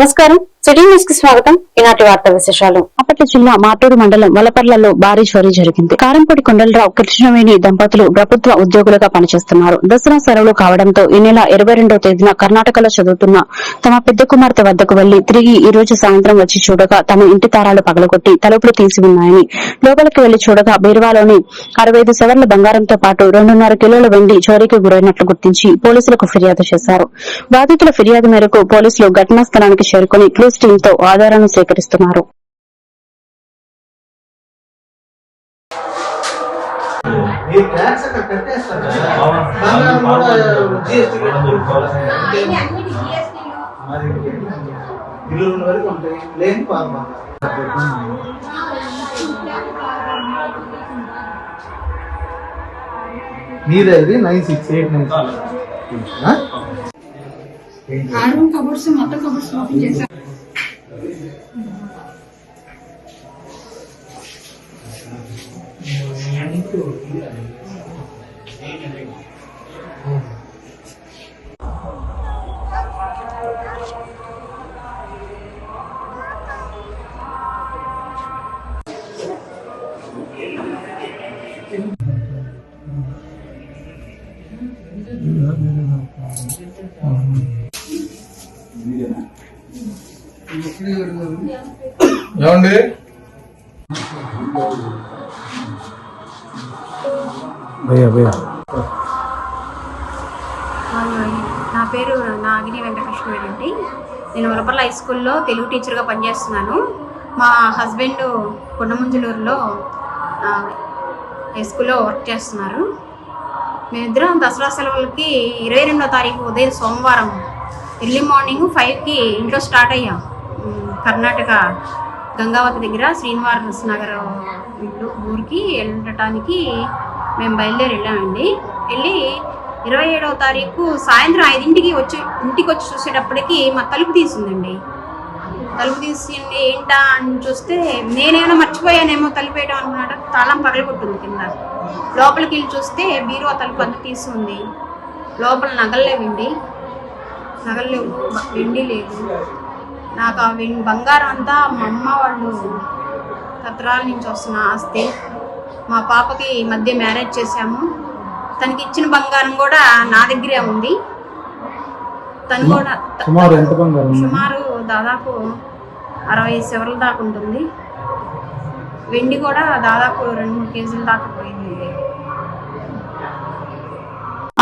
నమస్కారం. City news కి స్వాగతం. ఈనాటి వార్తా విశేషాలు. బాపట్ల జిల్లా మాటూరు మండలం వలపర్లలో భారీ చోరీ జరిగింది. కారంపూడి కొండలరావు, కృష్ణవేణి దంపతులు ప్రభుత్వ ఉద్యోగులుగా పనిచేస్తున్నారు. దసరా సెలవులు కావడంతో ఈ నెల 22వ తేదీన కర్ణాటకలో చదువుతున్న తమ పెద్ద కుమార్తె వద్దకు వెళ్లి తిరిగి ఈ రోజు సాయంత్రం వచ్చి చూడగా తమ ఇంటి తారాలు పగలగొట్టి తలుపులు తీసి ఉన్నాయని, లోపలికి వెళ్లి చూడగా బీరువాలోని 65 సవర్ల బంగారంతో పాటు 2.5 కిలోల వెండి చోరీకి గురైనట్లు గుర్తించి పోలీసులకు ఫిర్యాదు చేశారు. బాధితుల ఫిర్యాదు మేరకు పోలీసులు ఘటనా స్థలానికి చేరుకుని క్లూస్ టీంతో ఆధారాలను సేకరిస్తున్నారు. మీది 9689 కబోర్డ్స్ మొత్తం కబోర్డ్స్ ఓపెన్ చేశారు. ఏమండి నా పేరు నాగిని వెంకటకృష్ణవేణి అండి. నేను వలపర్ల హై స్కూల్లో తెలుగు టీచర్గా పనిచేస్తున్నాను. మా హస్బెండ్ కొండముంజలూరులో హై స్కూల్లో వర్క్ చేస్తున్నారు. మేమిద్దరం దసరా సెలవులకి 22వ తారీఖు ఉదయం సోమవారం ఎర్లీ మార్నింగ్ 5కి ఇంట్లో స్టార్ట్ అయ్యాం. కర్ణాటక గంగావతి దగ్గర శ్రీనివాస్ నగర్ ఊరికి వెళ్ళటానికి మేము బయలుదేరి వెళ్ళామండి. వెళ్ళి 27వ తారీఖు సాయంత్రం 5ంటికి ఇంటికి వచ్చి చూసేటప్పటికి మా తలుపు తీసిందండి. తలుపు తీసింది ఏంటా అని చూస్తే నేనేమైనా మర్చిపోయానేమో తలుపు వేయడం అనుకున్నాడు. తాళం పగలగొట్టుంది కింద. లోపలికి వెళ్ళి చూస్తే బీరువా తలుపు అంతా తీసింది. లోపల నగలేవండి, నగలేవు, వెండి లేదు. నాకు ఆ బంగారం అంతా మా అమ్మ వాళ్ళు తత్రాల నుంచి వస్తున్న ఆస్తి. మా పాపకి ఈ మధ్య మ్యారేజ్ చేశాము. తనకి ఇచ్చిన బంగారం కూడా నా దగ్గరే ఉంది. తను కూడా సుమారు దాదాపు 60 సవర్ల దాకా ఉంటుంది. వెండి కూడా దాదాపు 2-3 కేజీల దాకా పోయింది.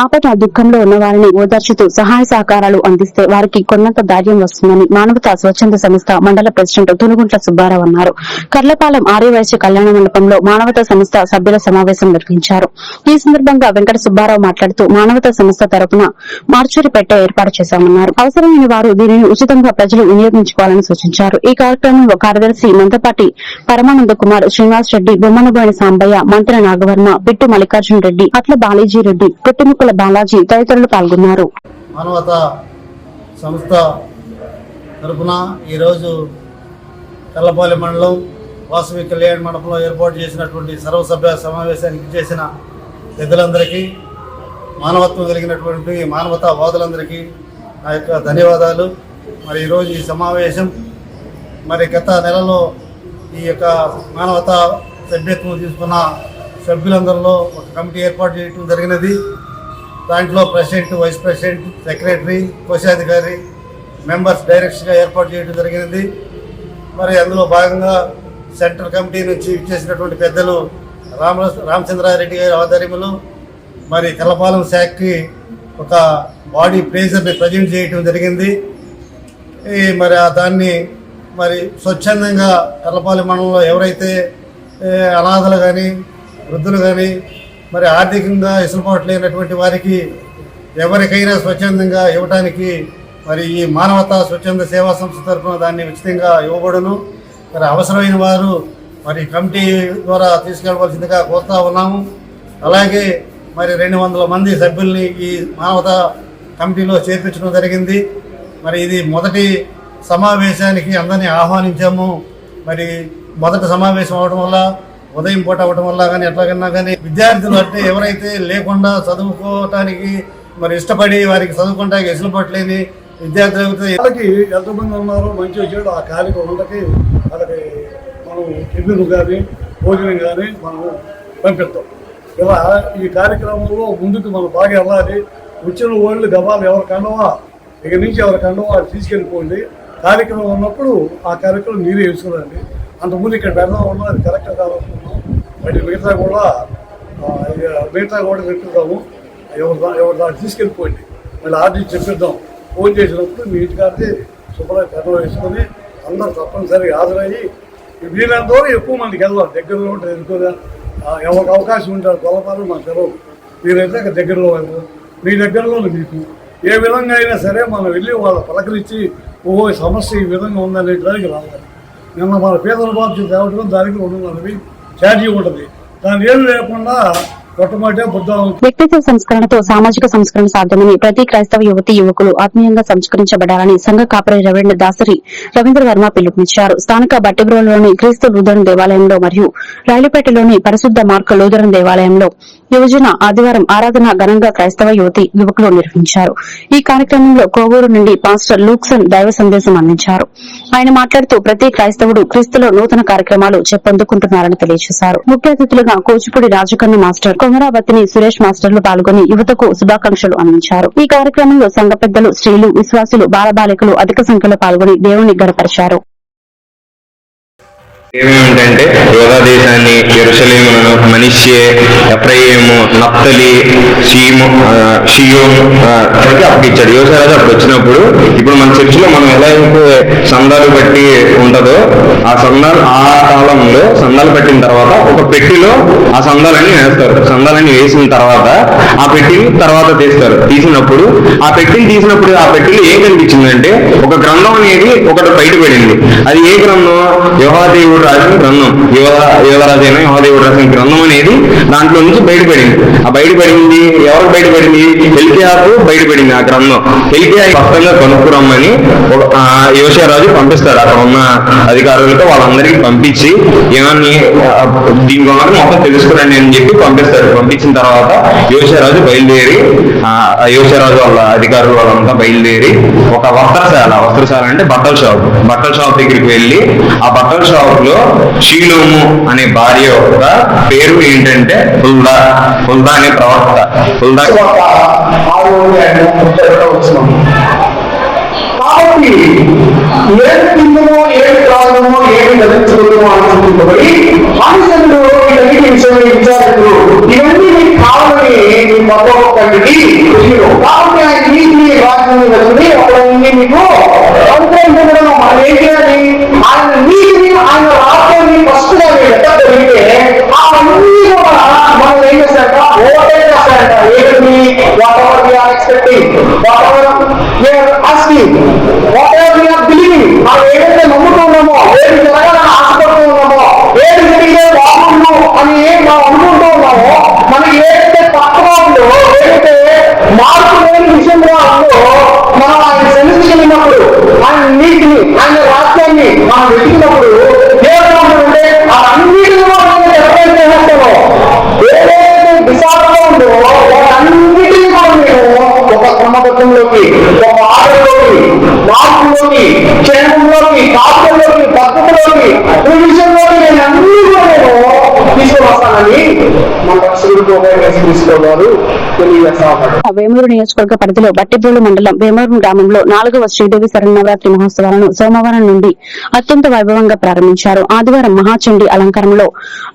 ఆపద దుఃఖంలో ఉన్న వారిని ఓదార్చుతూ సహాయ సహకారాలు అందిస్తే వారికి కొన్నంత ధైర్యం వస్తుందని మానవతా స్వచ్ఛంద సంస్థ మండల ప్రెసిడెంట్ తునుగుంట్ల సుబ్బారావు అన్నారు. కర్లపాలెం ఆర్యవైశ్య కళ్యాణ మండపంలో మానవతా సంస్థ సభ్యుల సమావేశం నిర్వహించారు. ఈ సందర్భంగా వెంకట సుబ్బారావు మాట్లాడుతూ మానవతా సంస్థ తరపున మార్చురి పెట్టె ఏర్పాటు చేశామన్నారు. అవసరమైన వారు దీనిని ఉచితంగా ప్రజలు వినియోగించుకోవాలని సూచించారు. ఈ కార్యక్రమంలో కార్యదర్శి మందపాటి పరమానంద కుమార్, శ్రీనివాస్ రెడ్డి, బొమ్మనబోయిన సాంబయ్య, మంత్రి నాగవర్మ, బిట్టు మల్లికార్జున రెడ్డి, అట్ల బాలాజీ రెడ్డి, పుట్టిముక్కల బాలాజీ తదితరులు పాల్గొన్నారు. మానవతా సంస్థ తరఫున ఈరోజు కర్లపాలెం మండలం వాసవి కళ్యాణ మండపంలో ఏర్పాటు చేసినటువంటి సర్వసభ్య సమావేశానికి చేసిన పెద్దలందరికీ, మానవత్వం కలిగినటువంటి మానవతా వాదులందరికీ నా యొక్క ధన్యవాదాలు. మరి ఈరోజు ఈ సమావేశం గత నెలలో ఈ యొక్క మానవతా సభ్యత్వం తీసుకున్న సభ్యులందరిలో ఒక కమిటీ ఏర్పాటు చేయడం జరిగినది. దాంట్లో ప్రెసిడెంట్, వైస్ ప్రెసిడెంట్, సెక్రటరీ, కోశాధికారి, మెంబర్స్ డైరెక్ట్స్గా ఏర్పాటు చేయడం జరిగినది. అందులో భాగంగా సెంట్రల్ కమిటీ నుంచి ఇచ్చేసినటువంటి పెద్దలు రామచంద్రారెడ్డి గారి ఆధ్వర్యంలో కర్లపాలెం శాఖకి ఒక బాడీ ప్లేజర్ని ప్రజెంట్ చేయడం జరిగింది. దాన్ని స్వచ్ఛందంగా కర్లపాలెం మండలంలో ఎవరైతే అనాథలు కానీ, వృద్ధులు కానీ, ఆర్థికంగా వెసులుబాటు లేనటువంటి వారికి ఎవరికైనా స్వచ్ఛందంగా ఇవ్వడానికి ఈ మానవతా స్వచ్ఛంద సేవా సంస్థ తరఫున దాన్ని ఉచితంగా ఇవ్వబడును. అవసరమైన వారు కమిటీ ద్వారా తీసుకెళ్లవలసిందిగా కోరుతా ఉన్నాము. అలాగే 200 మంది సభ్యుల్ని ఈ మానవతా కమిటీలో చేర్పించడం జరిగింది. ఇది మొదటి సమావేశానికి అందరినీ ఆహ్వానించాము. మొదటి సమావేశం అవడం వల్ల, ఉదయం పూట అవ్వడం వల్ల కానీ ఎట్లాగన్నా కానీ విద్యార్థులు అంటే ఎవరైతే లేకుండా చదువుకోవటానికి ఇష్టపడి వారికి చదువుకోవటానికి వెసులుబాటు లేని విద్యార్థులకి ఎంతమంది ఉన్నారో మంచి వచ్చాడు ఆ కార్యక్రమాలకి వాళ్ళకి మనం టిఫిన్ కానీ భోజనం కానీ మనం పంపిస్తాం. ఇలా ఈ కార్యక్రమంలో ముందుకు మనం బాగా వెళ్ళాలి. వచ్చిన వాళ్ళు గబాలు ఎవరి కండవా ఇక నుంచి ఎవరి కండవా అది తీసుకెళ్ళిపోండి. కార్యక్రమం ఉన్నప్పుడు ఆ కార్యక్రమం మీరే వేసుకురండి. అంతకుముందు ఇక్కడ బెల్లం ఉన్నా అది కరెక్ట్గా కావాలనుకున్నాం. మరి మిగతా కూడా పెట్టుదాము. ఎవరు దాన్ని తీసుకెళ్ళిపోండి. మళ్ళీ ఆర్డీ చెప్పిద్దాం. ఫోన్ చేసినప్పుడు మీ ఇంటికాడికి శుభ్రంగా కర్మ వేసుకొని అందరూ తప్పనిసరిగా హాజరయ్యి వీళ్ళంత వరకు ఎక్కువ మందికి వెళ్దాం. దగ్గరలో ఉంటుంది ఎక్కువగా ఎవరికి అవకాశం ఉంటారు కొలపాలు మాకు తెలవు. మీరైతే అక్కడ దగ్గరలో వెళ్తారు. మీ దగ్గరలో మీకు ఏ విధంగా అయినా సరే మనం వెళ్ళి వాళ్ళ పలకరించి ఓహో సమస్య ఈ విధంగా ఉందనేటానికి రావాలి. నిన్న మన పేదల బాధ్యత తేవడం దానికి ఉండాలి ఛార్జీ ఉంటుంది. దాని ఏం లేకుండా వ్యక్తిత్వ సంస్కరణతో సామాజిక సంస్కరణ సాధ్యమని ప్రతి క్రైస్తవ యువతి యువకులు ఆత్మీయంగా సంస్కరించబడాలని సంఘ కాపరి రెవెండ్ దాసరి రవీంద్ర వర్మ పిలుపునిచ్చారు. స్థానిక బట్టిబ్రోలులోని క్రీస్తు లూథరన్ దేవాలయంలో మరియు రైలుపేటలోని పరిశుద్ధ మార్క్ లూథరన్ దేవాలయంలో యువజన ఆదివారం ఆరాధన ఘనంగా క్రైస్తవ యువతి యువకులు నిర్వహించారు. ఈ కార్యక్రమంలో కోవూరు నుండి పాస్టర్ లూక్సన్ దైవ సందేశం అందించారు. ఆయన మాట్లాడుతూ ప్రతి క్రైస్తవుడు క్రీస్తులో నూతన కార్యక్రమాలు చెప్పందుకుంటున్నారని తెలియజేశారు. ముఖ్య అతిథులుగా కూచిపూడి రాజకన్న మాస్టర్ కొమరావతిని సురేష్ మాస్టర్లు పాల్గొని యువతకు శుభాకాంక్షలు అందించారు. ఈ కార్యక్రమంలో సంఘ పెద్దలు, స్త్రీలు, విశ్వాసులు, బాలబాలికలు అధిక సంఖ్యలో పాల్గొని దేవుని గణపరిచారు. ఏమేమిటంటే యోధా దేశాన్ని, యెరూషలేమును, మనష్షే, ఎఫ్రాయిము, నఫ్తలి, షియోను అప్పగిచ్చాడు. యోసేరాజు అప్పుడు వచ్చినప్పుడు ఇప్పుడు మన చర్చిలో మనం ఎలా అయితే సందాలు బట్టి ఉంటుందో ఆ సందాలు ఆ కాలంలో సందాలు పెట్టిన తర్వాత ఒక పెట్టిలో ఆ సందాలన్నీ వేస్తారు. సందాలన్నీ వేసిన తర్వాత ఆ పెట్టిని తర్వాత తీస్తారు. తీసినప్పుడు ఆ పెట్టిలో ఏం కనిపించిందంటే ఒక గ్రంథం అనేది ఒకటి బయటపడింది. అది ఏ గ్రంథం? యెహోవా రాసిన గ్రంథం. యోధరాజైన యెహోవా రాసిన గ్రంథం అనేది దాంట్లో నుంచి బయటపడింది. ఆ బయటపడింది ఎవరికి బయటపడింది? హిల్కీయాకు బయటపడింది ఆ గ్రంథం. హిల్కీయా స్పష్టంగా కనుక్కురమ్మని యోషియారాజు పంపిస్తాడు. అక్కడ ఉన్న అధికారులతో వాళ్ళందరికీ పంపించి ఏమని దీని గురించి మొత్తం తెలుసుకురండి అని చెప్పి పంపిస్తాడు. పంపించిన తర్వాత యోషియారాజు బయలుదేరి యోషియారాజు వాళ్ళ అధికారులు వాళ్ళంతా బయలుదేరి ఒక వస్త్రశాల అంటే బట్టల షాప్ దగ్గరికి వెళ్ళి ఆ బట్టల షాప్ లో షీలోము అనే భార్య యొక్క పేరు ఏంటంటే హుల్దా అనే ప్రవక్త. హుల్దా కాబట్టి ఏది తిందుమో ఏది త్రాగుమో ఏది ధరించుకుందామో అనుకుంటుబడి మనుషులు వీటన్నిటి విషయంలో విచారిస్తులు ఇవన్నీ మీకు కావాలని మీ మొత్తంకి కాబట్టి ఆయన నీటిని రాజ్యాన్ని వచ్చింది అప్పుడన్నీ మీకు అనుగ్రహించడం. మనం ఏం చేయాలి? ఆయన నీటిని ఆయన రాజ్యాన్ని ఫస్ట్ గా ఎక్కడితే అవన్నీ కూడా మనం ఏం చేస్తారంట ఓటే చేస్తారంట. ఏంటి? Whatever we're expecting, whatever we're asking, whatever we're believing, మనం ఏదైతే నమ్ముతున్నామో, ఏది జరగాలని ఆశపడుతూ ఉన్నామో, ఏది జరిగితే బాగుండు అని మనం అనుకుంటూ ఉన్నామో, మనకి ఏదైతే తక్కువ ఉందో, ఏదైతే మార్పు లేని విషయంలో ఉందో, మనం ఆయన సన్నిధికి వెళ్ళినప్పుడు ఆయన నీటిని ఆయన రాజ్యాన్ని మనం వెతికినప్పుడు ఏమంటే అన్నిటిని మనం ఎప్పుడైతే చేస్తామో, ఏదైతే విశాఖలో ఉందో అన్నిటినీ కూడా మేము ఒక క్రమబద్ధంలోకి, ఒక ఆటలోకి, మార్పులోకి, క్షేమంలోకి, కాపులోకి, పద్ధతిలోకి, ఈ విషయంలోకి నేను అన్ని కూడా నేను తీసుకొని వస్తానని మన తీసుకోవాలి తెలియజేస్తా ఉన్నాడు. వేమూరు నియోజకవర్గ పరిధిలో బట్టిబ్రోలు మండలం వేమూరు గ్రామంలో 4వ శ్రీదేవి శరన్నవరాత్రి మహోత్సవాలను సోమవారం నుండి అత్యంత వైభవంగా ప్రారంభించారు. ఆదివారం మహాచండీ అలంకారంలో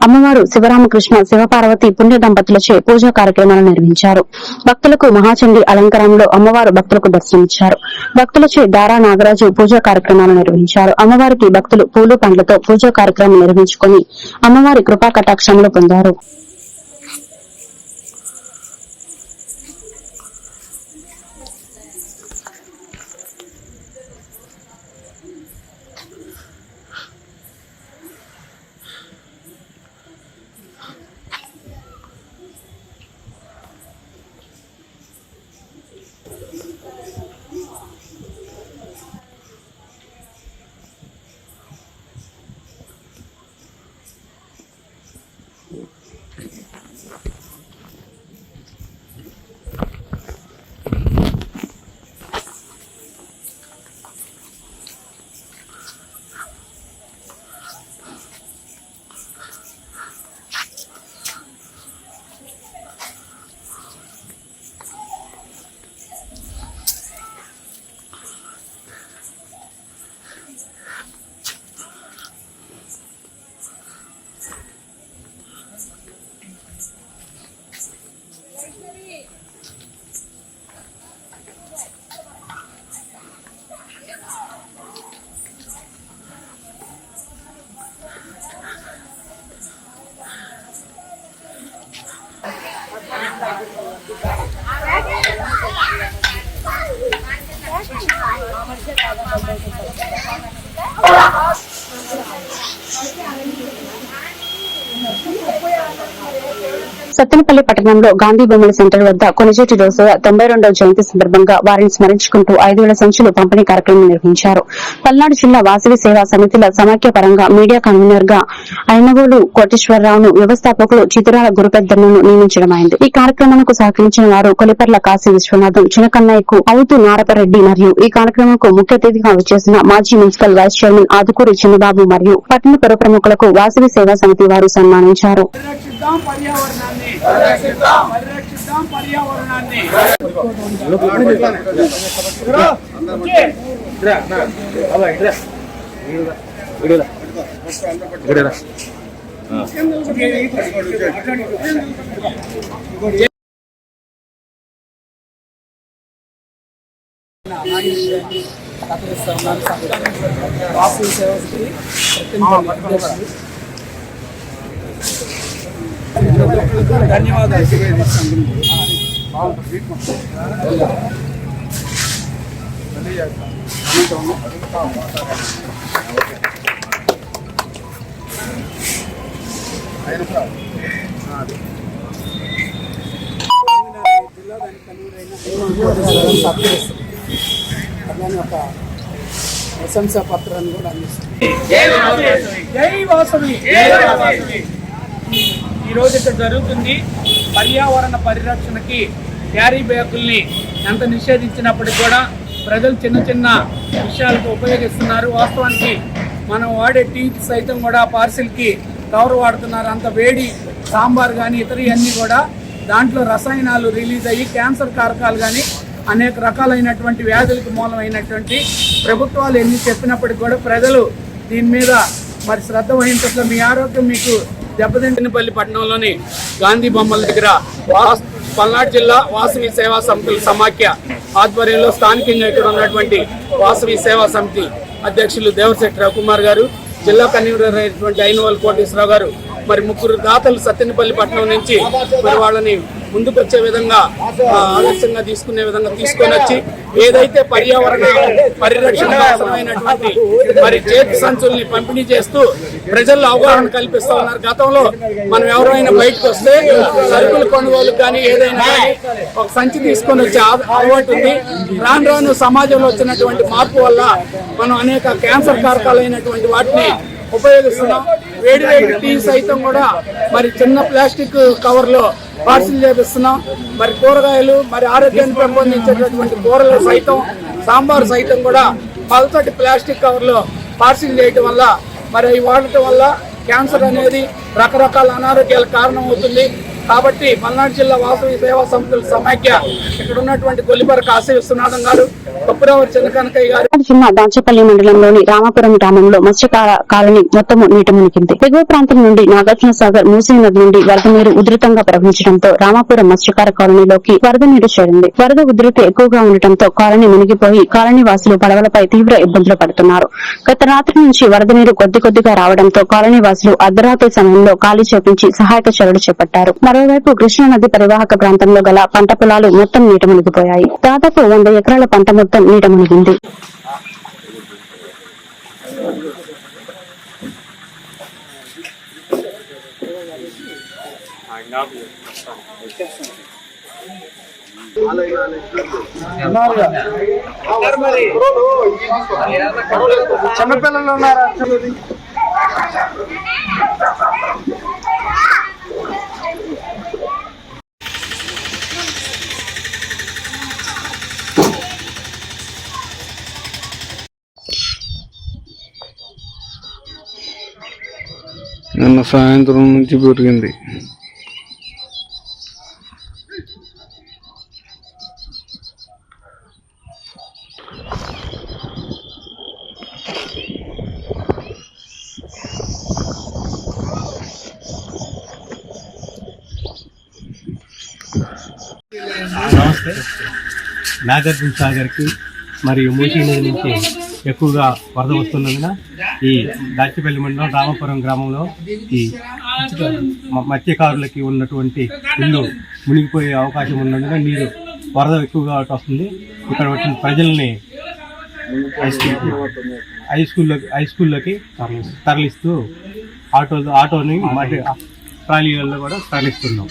అమ్మవారు శివరామకృష్ణ, శివపార్వతి పుణ్య దంపతులచే పూజా కార్యక్రమాలు నిర్వహించారు. భక్తులకు మహాచండీ అలంకారంలో అమ్మవారు భక్తులకు దర్శనమిచ్చారు. భక్తులచే దారా నాగరాజు పూజా కార్యక్రమాలు నిర్వహించారు. అమ్మవారికి భక్తులు పూలు పండ్లతో పూజా కార్యక్రమం నిర్వహించుకుని అమ్మవారి కృపా కటాక్షములు పొందారు. సత్తెనపల్లి పట్టణంలో గాంధీ బొమ్మల సెంటర్ వద్ద కొనిజేటి రోసయ్య 92వ జయంతి సందర్భంగా వారిని స్మరించుకుంటూ 5,000 సంచులు పంపిణీ కార్యక్రమం నిర్వహించారు. పల్నాడు జిల్లా వాసవి సేవా సమితిల సమాఖ్య పరంగా మీడియా కన్వీనర్ గా అయినగోలు కోటేశ్వరరావును, వ్యవస్థాపకులు చితురాల గురుపెద్దలను నియమించడమైంది. ఈ కార్యక్రమానికి సహకరించిన వారు కొలిపర్ల కాశీ విశ్వనాథం, చినకన్నయ్యకు అవుతూ నారపరెడ్డి మరియు ఈ కార్యక్రమంకు ముఖ్య అతిథిగా వచ్చేసిన మాజీ మున్సిపల్ వైస్ చైర్మన్ ఆదుకూరి చిన్నబాబు మరియు పట్టణ పుర ప్రముఖులకు వాసవి సేవా సమితి వారు సన్మానించారు. పరిరక్షిద్దాం పర్యావరణాన్ని. వాసవి సేవకి ధన్యవాదాలు. అలానే ఒక ప్రశంసా పత్రాన్ని కూడా అందిస్తుంది. జై వాసవి. ఈరోజు ఇక్కడ జరుగుతుంది పర్యావరణ పరిరక్షణకి క్యారీ బ్యాగుల్ని ఎంత నిషేధించినప్పటికీ కూడా ప్రజలు చిన్న చిన్న విషయాలకు ఉపయోగిస్తున్నారు. వాస్తవానికి మనం వాడే టీ సైతం కూడా పార్సిల్కి కవర్ వాడుతున్నారు. అంత వేడి సాంబార్ కానీ ఇతరవన్నీ కూడా దాంట్లో రసాయనాలు రిలీజ్ అయ్యి క్యాన్సర్ కారకాలు కానీ అనేక రకాలైనటువంటి వ్యాధులకు మూలమైనటువంటి ప్రభుత్వాలు ఎన్ని చెప్పినప్పటికీ కూడా ప్రజలు దీని మీద మరి శ్రద్ధ వహించట్లేదు. మీ ఆరోగ్యం మీకు దెబ్బతింటినపల్లి పట్టణంలోని గాంధీ బొమ్మల దగ్గర పల్నాడు జిల్లా వాసవి సేవా సమితుల సమాఖ్య ఆధ్వర్యంలో స్థానికంగా ఇక్కడ ఉన్నటువంటి వాసవి సేవా సమితి అధ్యక్షులు దేవశెట్టి రవికుమార్ గారు, జిల్లా కన్వీనర్ అయినటువంటి అయినవోలు కోటేశ్వరరావు గారు, మరి ముగ్గురు దాతలు సత్తెనపల్లి పట్టణం నుంచి మరి వాళ్ళని ముందుకు వచ్చే విధంగా ఆలస్యంగా తీసుకునే విధంగా తీసుకొని వచ్చి ఏదైతే పర్యావరణ పరిరక్షణ అవసరమైనటువంటి మరి చేతి సంచుల్ని పంపిణీ చేస్తూ ప్రజల్లో అవగాహన కల్పిస్తూ ఉన్నారు. గతంలో మనం ఎవరైనా బయటకు వస్తే సరుకుల కొనుగోలు కానీ ఏదైనా ఒక సంచి తీసుకొని వచ్చే అలవాటు ఉంది. రాను రాను సమాజంలో వచ్చినటువంటి మార్పు వల్ల మనం అనేక క్యాన్సర్ కారకాలైనటువంటి వాటిని ఉపయోగిస్తున్నాం. వేడి వేడి టీ సైతం కూడా మరి చిన్న ప్లాస్టిక్ కవర్లో పార్సిల్ చేపిస్తున్నాం. మరి కూరగాయలు మరి ఆరోగ్యాన్ని పెంపొందించేటటువంటి కూరలు సైతం సాంబార్ సైతం కూడా పలచటి ప్లాస్టిక్ కవర్లో పార్సిల్ చేయటం వల్ల మరి అవి వాడటం వల్ల క్యాన్సర్ అనేది రకరకాల అనారోగ్యాలకు కారణం అవుతుంది. కాబట్టి పల్నాడు జిల్లా వాసవి సేవా సమితుల సమాఖ్య ఇక్కడ ఉన్నటువంటి కొలిపర కాశీ విశ్వనాథం గారు, కొప్పురావు చిన్నకనకయ్య గారు. జిల్లా దాచేపల్లి మండలంలోని రామాపురం గ్రామంలో మత్స్య కాలనీ మొత్తం నీట మునిగింది. ఎగువ ప్రాంతం నుండి నాగార్జున సాగర్ మూసీ నది నుండి వరద నీరు ఉధృతంగా ప్రవహించడంతో రామాపురం మత్స్యకార కాలనీలోకి వరద నీరు చేరింది. వరద ఉధృతి ఎక్కువగా ఉండటంతో కాలనీ మునిగిపోయి కాలనీ వాసులు పడవలపై తీవ్ర ఇబ్బందులు పడుతున్నారు. గత రాత్రి నుంచి వరద నీరు కొద్దిగా రావడంతో కాలనీ వాసులు అర్ధరాత్రి సమయంలో ఖాళీ చేపించి సహాయక చర్యలు చేపట్టారు. మరోవైపు కృష్ణానది పరివాహక ప్రాంతంలో గల పంట పొలాలు మొత్తం నీట మునిగిపోయాయి. దాదాపు 100 ఎకరాల పంట మొత్తం నీట మునిగింది. చిన్నపిల్లలు ఉన్నారా? నిన్న సాయంత్రం నుంచి పెరిగింది. నమస్తే. నాగార్జున సాగర్కి మరియు మూసీ నది నుంచి ఎక్కువగా వరద వస్తున్నందున ఈ దాచేపల్లి మండలం రామాపురం గ్రామంలో ఈ మత్స్యకారులకి ఉన్నటువంటి ఇల్లు మునిగిపోయే అవకాశం ఉన్నందున నీరు వరద ఎక్కువగా వస్తుంది. ఇక్కడ వచ్చిన ప్రజల్ని హై స్కూల్లోకి తరలిస్తూ ఆటోని ట్రాలీలలో కూడా తరలిస్తున్నాం.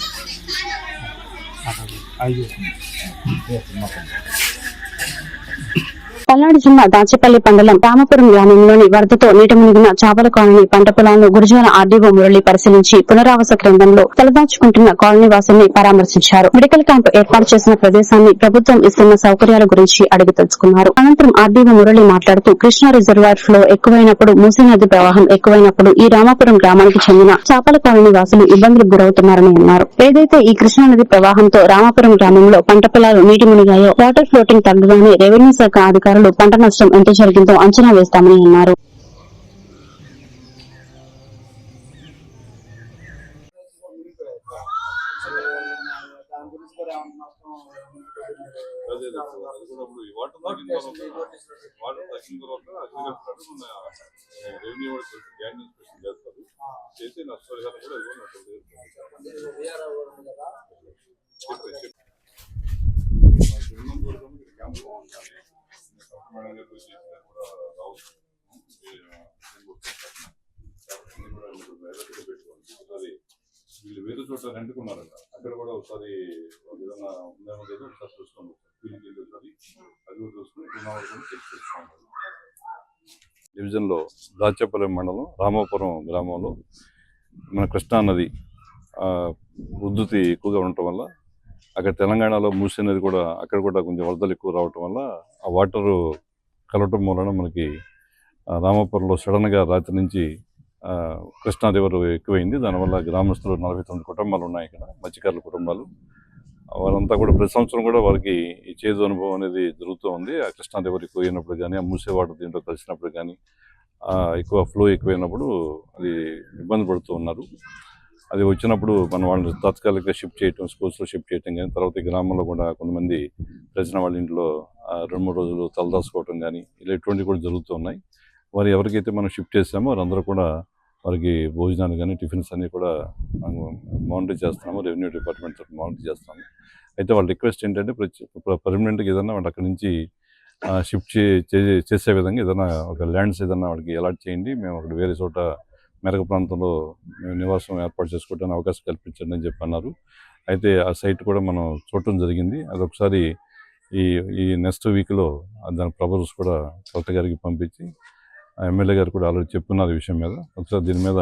పల్నాడు జిల్లా దాచేపల్లి మండలం రామపురం గ్రామంలోని వరదతో నీట మునిగిన చేపల కాలనీ పంట పొలాలను గురుజాల ఆర్డీఓ మురళి పరిశీలించి పునరావాస కేంద్రంలో తలదాచుకుంటున్న కాలనీ వాసుల్ని పరామర్శించారు. మెడికల్ క్యాంప్ ఏర్పాటు చేసిన ప్రదేశాన్ని ప్రభుత్వం ఇస్తున్న సౌకర్యాల గురించి అడిగి తెలుసుకున్నారు. అనంతరం ఆర్డీఓ మురళి మాట్లాడుతూ కృష్ణా రిజర్వాయర్ ఫ్లో ఎక్కువైనప్పుడు, మూసీ నది ప్రవాహం ఎక్కువైనప్పుడు ఈ రామాపురం గ్రామానికి చెందిన చేపల కాలనీ వాసులు ఇబ్బందులకు గురవుతున్నారని అన్నారు. ఏదైతే ఈ కృష్ణా నది ప్రవాహంతో రామాపురం గ్రామంలో పంట పొలాలు నీటి మునిగాయో వాటర్ ఫ్లోటింగ్ తగ్గగానే రెవెన్యూ శాఖ అధికారులు పంట నష్టం ఎంత జరిగిందో అంచనా వేస్తామని అన్నారు. వీళ్ళు వేరే చోట రెంట్కున్నారంట, అక్కడ కూడా ఒకసారి ఏదైనా ఉందేమో లేదో ఒకసారి చూసుకోండి. అది కూడా చూసుకుని డివిజన్లో దాచేపల్లి మండలం రామాపురం గ్రామంలో మన కృష్ణా నది ఉధృతి ఎక్కువగా ఉండటం వల్ల అక్కడ తెలంగాణలో మూసీ నది కూడా అక్కడ కూడా కొంచెం వరదలు ఎక్కువ రావటం వల్ల ఆ వాటరు కలవటం మూలన మనకి రామాపురంలో సడన్గా రాత్రి నుంచి కృష్ణా రివర్ ఎక్కువైంది. దానివల్ల గ్రామస్తులు 49 కుటుంబాలు ఉన్నాయి ఇక్కడ, మత్స్యకారుల కుటుంబాలు. వాళ్ళంతా కూడా ప్రతి సంవత్సరం కూడా వారికి ఈ చేదు అనుభవం అనేది జరుగుతూ ఉంది. ఆ కృష్ణా రివర్ ఎక్కువైనప్పుడు కానీ, ఆ మూసే వాటర్ దీంట్లో కలిసినప్పుడు కానీ, ఎక్కువ ఫ్లో ఎక్కువైనప్పుడు అది ఇబ్బంది పడుతూ ఉన్నారు. అది వచ్చినప్పుడు మన వాళ్ళని తాత్కాలికంగా షిఫ్ట్ చేయటం, స్కూల్స్లో షిఫ్ట్ చేయటం కానీ, తర్వాత ఈ గ్రామంలో కూడా కొంతమంది ప్రజల వాళ్ళ ఇంట్లో 2-3 రోజులు తలదాచుకోవటం కానీ ఇలా ఇటువంటివి కూడా జరుగుతూ ఉన్నాయి. వారు ఎవరికైతే మనం షిఫ్ట్ చేసామో వారందరూ కూడా వారికి భోజనాలు కానీ టిఫిన్స్ అన్నీ కూడా మానిటర్ చేస్తున్నాము. రెవెన్యూ డిపార్ట్మెంట్ తరఫున మానిటర్ చేస్తాము. అయితే వాళ్ళ రిక్వెస్ట్ ఏంటంటే పర్మనెంట్గా ఏదైనా వాళ్ళు అక్కడి నుంచి షిఫ్ట్ చేసే విధంగా ఏదైనా ఒక ల్యాండ్స్ ఏదైనా వాళ్ళకి అలాట్ చేయండి, మేము అక్కడ వేరే చోట మెరక ప్రాంతంలో మేము నివాసం ఏర్పాటు చేసుకోవడానికి అవకాశం కల్పించండి అని చెప్పి అన్నారు. అయితే ఆ సైట్ కూడా మనం చూడటం జరిగింది. అదొకసారి ఈ నెక్స్ట్ వీక్లో దాని ప్రపోజల్స్ కూడా కలెక్టర్ గారికి పంపించి ఎమ్మెల్యే గారు కూడా ఆల్రెడీ చెప్పున్నారు ఈ విషయం మీద. ఒకసారి దీని మీద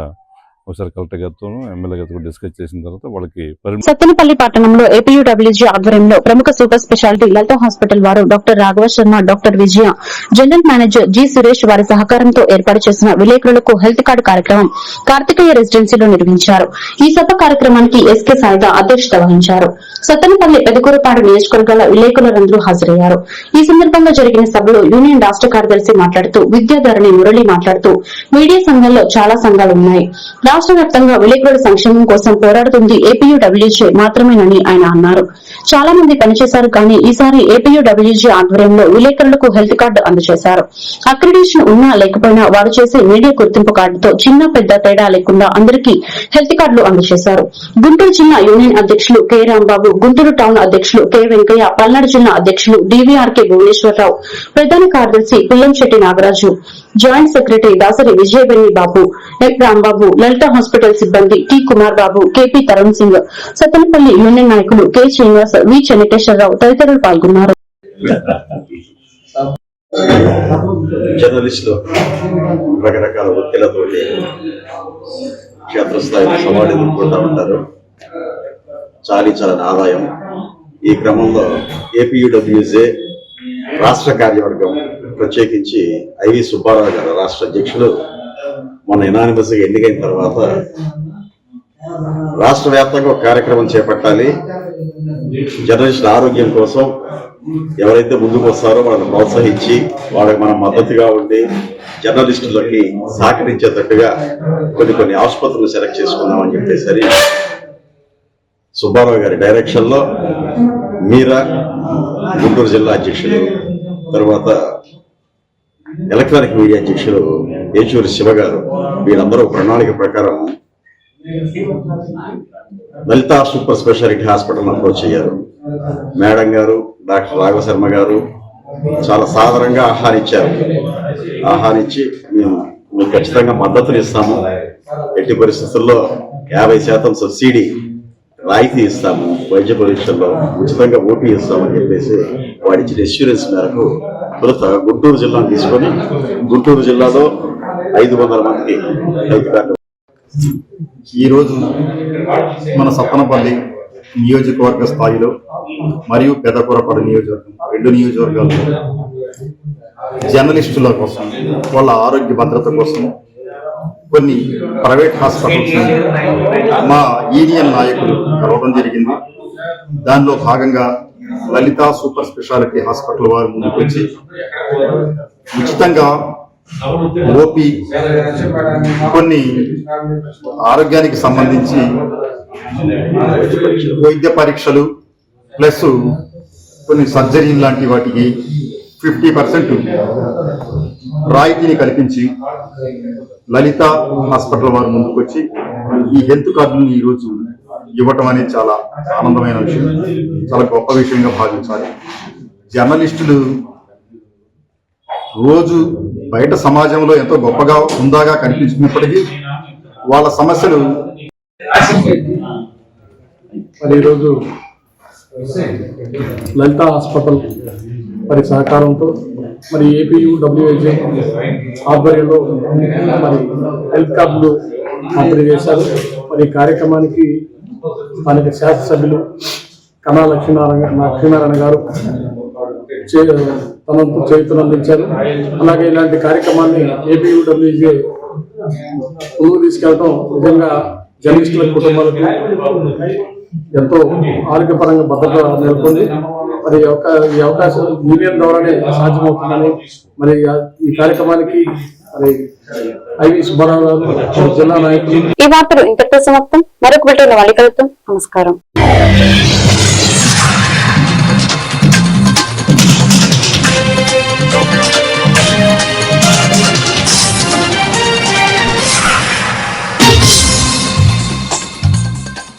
ఒకసారి కలెక్టర్ గారితోనూ ఎమ్మెల్యే గారితో డిస్కస్ చేసిన తర్వాత వాళ్ళకి సత్తెనపల్లి పట్టణంలో ఏపీయూడబ్ల్యూజీ ఆధ్వర్యంలో ప్రముఖ సూపర్ స్పెషాలిటీ లలిత హాస్పిటల్ వారు డాక్టర్ రాఘవ శర్మ, డాక్టర్ విజయ, జనరల్ మేనేజర్ జి సురేష్ వారి సహకారంతో ఏర్పాటు చేసిన విలేకరులకు హెల్త్ కార్డు కార్యక్రమం కార్తికేయ రెసిడెన్సీలో నిర్వహించారు. ఈ సభ కార్యక్రమానికి ఎస్కే సాయిత అధ్యక్షత వహించారు. సత్తెనపల్లి పెదకూరపాడు నియోజకవర్గాల విలేకరులందరూ హాజరయ్యారు. ఈ సందర్భంగా జరిగిన సభలో యూనియన్ రాష్ట కార్యదర్శి మాట్లాడుతూ, విద్యాధరణి మురళి మాట్లాడుతూ, మీడియా సంఘాల్లో చాలా సంఘాలు ఉన్నాయి. రాష్ట్ర వ్యాప్తంగా విలేకరుల సంక్షేమం కోసం పోరాడుతుంది ఏపీయూడబ్ల్యూజీ మాత్రమేనని ఆయన అన్నారు. చాలా మంది పనిచేశారు, కానీ ఈసారి ఏపీయూడబ్ల్యూజీ ఆధ్వర్యంలో విలేకరులకు హెల్త్ కార్డు అందజేశారు. అక్రిడేషన్ ఉన్నా లేకపోయినా వారు చేసే మీడియా గుర్తింపు కార్డుతో చిన్న పెద్ద తేడా లేకుండా అందరికీ హెల్త్ కార్డులు అందజేశారు. గుంటూరు జిల్లా యూనియన్ అధ్యక్షులు కె రాంబాబు, గుంటూరు టౌన్ అధ్యక్షులు కె వెంకయ్య, పల్నాడు జిల్లా అధ్యక్షులు డివిఆర్కే భువనేశ్వరరావు, ప్రధాన కార్యదర్శి పుల్లంశెట్టి నాగరాజు, జాయింట్ సెక్రటరీ దాసరి విజయబెన్ని బాబు, ఎఫ్ రాంబాబు, లలిత హాస్పిటల్ సిబ్బంది టి కుమార్ బాబు, కెపి తరుణ్ సింగ్, సత్తెనపల్లి యూనియన్ నాయకులు కె శ్రీనివాస్, వి చెన్నకేశ్వరరావు తదితరులు పాల్గొన్నారు. జర్నలిస్టులు రకరకాల వృత్తులతో క్షేత్రస్థాయిలో సవాళ్ళు ఎదుర్కొంటూ ఉంటారు. చాలా ఆదాయం. ఈ క్రమంలో ఏపీయూడబ్ల్యూజే రాష్ట్ర కార్యవర్గం, ప్రత్యేకించి ఐవి సుబ్బారావు గారు రాష్ట్ర అధ్యక్షులు మొన్న యునానిమస్ గా ఎన్నికైన తర్వాత రాష్ట్ర వ్యాప్తంగా ఒక కార్యక్రమం చేపట్టాలి. జర్నలిస్టుల ఆరోగ్యం కోసం ఎవరైతే ముందుకు వస్తారో వాళ్ళని ప్రోత్సహించి వాళ్ళకి మనం మద్దతుగా ఉండి జర్నలిస్టులకి సహకరించేటట్టుగా కొన్ని ఆసుపత్రులు సెలెక్ట్ చేసుకుందామని చెప్పేసరి సుబ్బారావు గారి డైరెక్షన్ లో మీరా గుంటూరు జిల్లా అధ్యక్షులు, తర్వాత ఎలక్ట్రానిక్ మీడియా అధ్యక్షులు ఏచూరి శివ గారు, వీళ్ళందరూ ప్రణాళిక ప్రకారం లలిత సూపర్ స్పెషాలిటీ హాస్పిటల్ అప్రోచ్ అయ్యారు. మేడం గారు, డాక్టర్ రాఘవ శర్మ గారు చాలా సాధారణంగా ఆహ్వానించారు. ఆహ్వానించి మేము మీకు ఖచ్చితంగా మద్దతుని ఇస్తాము, ఎట్టి పరిస్థితుల్లో 50% సబ్సిడీ రాయితీ ఇస్తాము, వైద్య పరీక్షల్లో ఉచితంగా ఓపీ ఇస్తామని చెప్పేసి వాడి ఇచ్చిన ఎష్యూరెన్స్ మేరకు తొలుత గుంటూరు జిల్లాను తీసుకొని గుంటూరు జిల్లాలో 500 మందికి హెల్త్ కార్డు. ఈరోజు మన సత్తనపల్లి నియోజకవర్గ స్థాయిలో మరియు పెదకూరపాడు నియోజకవర్గం 2 నియోజకవర్గాల్లో జర్నలిస్టుల కోసం వాళ్ళ ఆరోగ్య భద్రత కోసం కొన్ని ప్రైవేట్ హాస్పిటల్స్ మా యూనియన్ నాయకులు కలవడం జరిగింది. దానిలో భాగంగా లలిత సూపర్ స్పెషాలిటీ హాస్పిటల్ వారు ముందుకు వచ్చి ఉచితంగా ఓపీ, కొన్ని ఆరోగ్యానికి సంబంధించి వైద్య పరీక్షలు ప్లస్ కొన్ని సర్జరీ లాంటి వాటికి 50% రాయితీని కల్పించి లలిత హాస్పిటల్ వారు ముందుకు వచ్చి ఈ హెల్త్ కార్డులను ఈరోజు ఇవ్వటం అనేది చాలా ఆనందమైన విషయం, చాలా గొప్ప విషయంగా భావించాలి. జర్నలిస్టులు రోజు బయట సమాజంలో ఎంతో గొప్పగా హుందాగా కనిపించినప్పటికీ వాళ్ళ సమస్యలు మరి ఈరోజు లలిత హాస్పిటల్ మరి సహకారంతో మరి APUWAJ ఆధ్వర్యంలో మరి హెల్త్ కార్డులు పంపిణీ చేశారు. మరి ఈ కార్యక్రమానికి స్థానిక శాసనసభ్యులు కన్నా లక్ష్మీనారాయణ గారు తనంతో చేతులు అందించారు. అలాగే ఇలాంటి కార్యక్రమాన్ని APUWAJ ముందుకు తీసుకెళ్ళడం నిజంగా జర్నలిస్టుల కుటుంబాలకు ఎంతో ఆరోగ్యపరంగా భద్రత నెలకొంది. మరి ఈ అవకాశం యూనియన్ ద్వారానే సాధ్యమవుతుందని మరి ఈ కార్యక్రమానికి మరి ఐవి సుబ్బారావు గారు జిల్లా నాయకులు. ఈ వార్తలు ఇంతటితో సమాప్తం. మరొక బిడ్డలో మళ్ళీ కలుద్దాం. నమస్కారం.